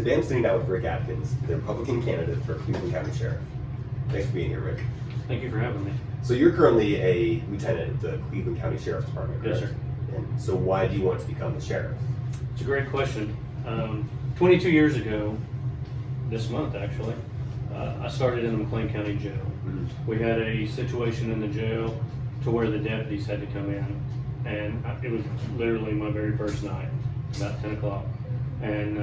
Today I'm sitting down with Rick Adkins, the Republican candidate for Cleveland County Sheriff. Thanks for being here, Rick. Thank you for having me. So you're currently a lieutenant at the Cleveland County Sheriff's Department, correct? Yes, sir. And so why do you want to become the sheriff? It's a great question. 22 years ago, this month actually, I started in the McLean County Jail. We had a situation in the jail to where the deputies had to come in, and it was literally my very first night, about 10 o'clock. And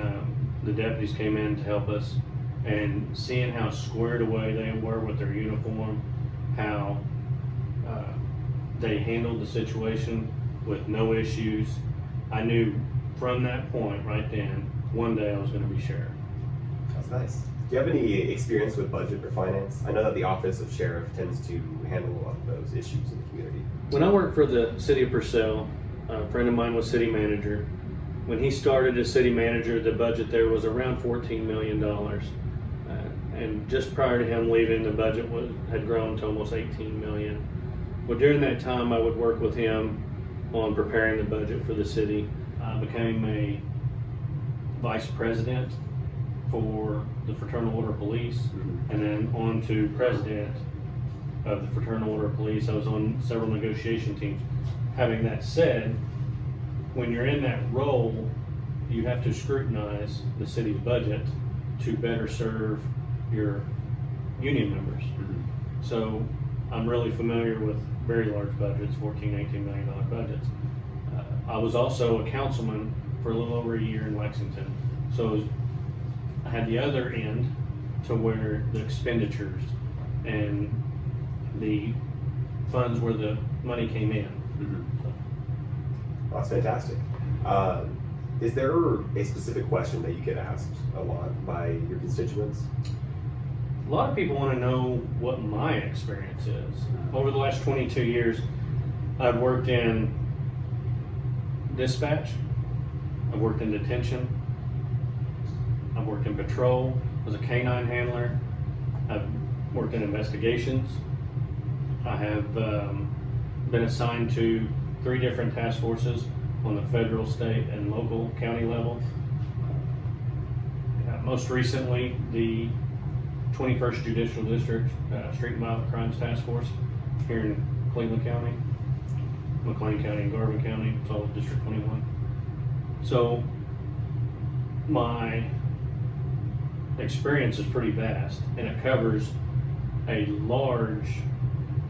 the deputies came in to help us, and seeing how squared away they were with their uniform, how they handled the situation with no issues, I knew from that point right then, one day I was going to be sheriff. That's nice. Do you have any experience with budget or finance? I know that the office of sheriff tends to handle a lot of those issues in the community. When I worked for the city of Purcell, a friend of mine was city manager. When he started as city manager, the budget there was around $14 million. And just prior to him leaving, the budget had grown to almost $18 million. Well, during that time, I would work with him on preparing the budget for the city. I became a vice president for the Fraternal Order of Police, and then on to president of the Fraternal Order of Police. I was on several negotiation teams. Having that said, when you're in that role, you have to scrutinize the city's budget to better serve your union members. So I'm really familiar with very large budgets, $14, $18 million budgets. I was also a councilman for a little over a year in Lexington. So I had the other end to where the expenditures and the funds where the money came in. Well, that's fantastic. Is there a specific question that you get asked a lot by your constituents? A lot of people want to know what my experience is. Over the last 22 years, I've worked in dispatch, I've worked in detention, I've worked in patrol as a canine handler, I've worked in investigations, I have been assigned to 3 different task forces on the federal, state, and local county level. Most recently, the 21st Judicial District Street and Violent Crimes Task Force here in Cleveland County, McLean County, and Garvin County, it's all District 21. So my experience is pretty vast, and it covers a large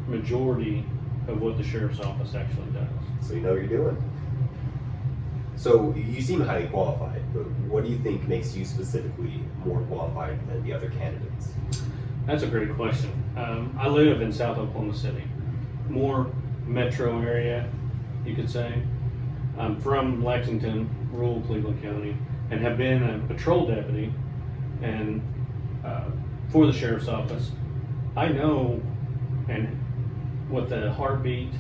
majority of what the sheriff's office actually does. So you know what you're doing. So you seem highly qualified, but what do you think makes you specifically more qualified than the other candidates? That's a great question. I live in South Oklahoma City, more metro area, you could say. I'm from Lexington, rural Cleveland County, and have been a patrol deputy and for the sheriff's office. I know and what the heartbeat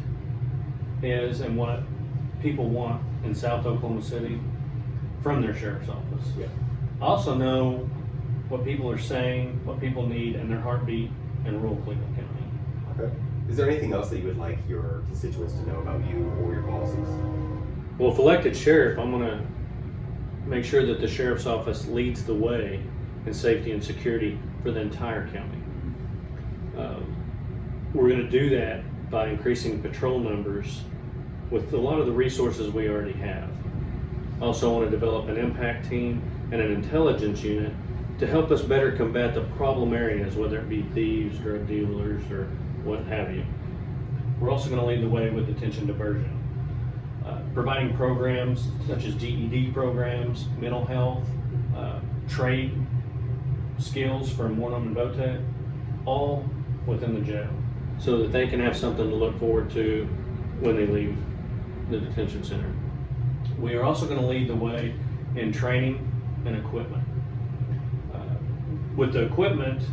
is and what people want in South Oklahoma City from their sheriff's office. Yeah. I also know what people are saying, what people need, and their heartbeat in rural Cleveland County. Okay. Is there anything else that you would like your constituents to know about you or your policies? Well, if elected sheriff, I'm going to make sure that the sheriff's office leads the way in safety and security for the entire county. We're going to do that by increasing patrol numbers with a lot of the resources we already have. I also want to develop an impact team and an intelligence unit to help us better combat the problem areas, whether it be thieves, drug dealers, or what have you. We're also going to lead the way with detention diversion. Providing programs such as GED programs, mental health, trade skills from Warnum and Votech, all within the jail, so that they can have something to look forward to when they leave the detention center. We are also going to lead the way in training and equipment. With the equipment,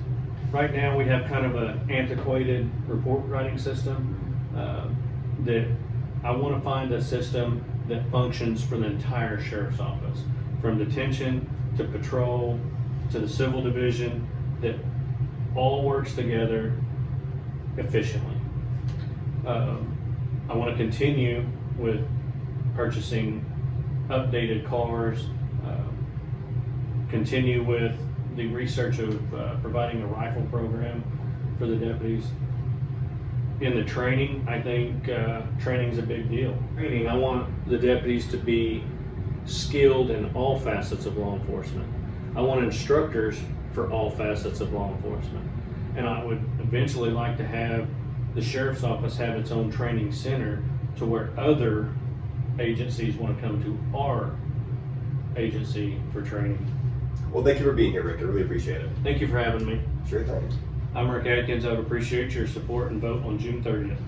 right now we have kind of an antiquated report writing system that I want to find a system that functions for the entire sheriff's office, from detention to patrol to the civil division, that all works together efficiently. I want to continue with purchasing updated cars, continue with the research of providing a rifle program for the deputies. In the training, I think training's a big deal. Training, I want the deputies to be skilled in all facets of law enforcement. I want instructors for all facets of law enforcement. And I would eventually like to have the sheriff's office have its own training center to where other agencies want to come to our agency for training. Well, thank you for being here, Rick. I really appreciate it. Thank you for having me. Sure thing. I'm Rick Adkins. I would appreciate your support and vote on June 30th.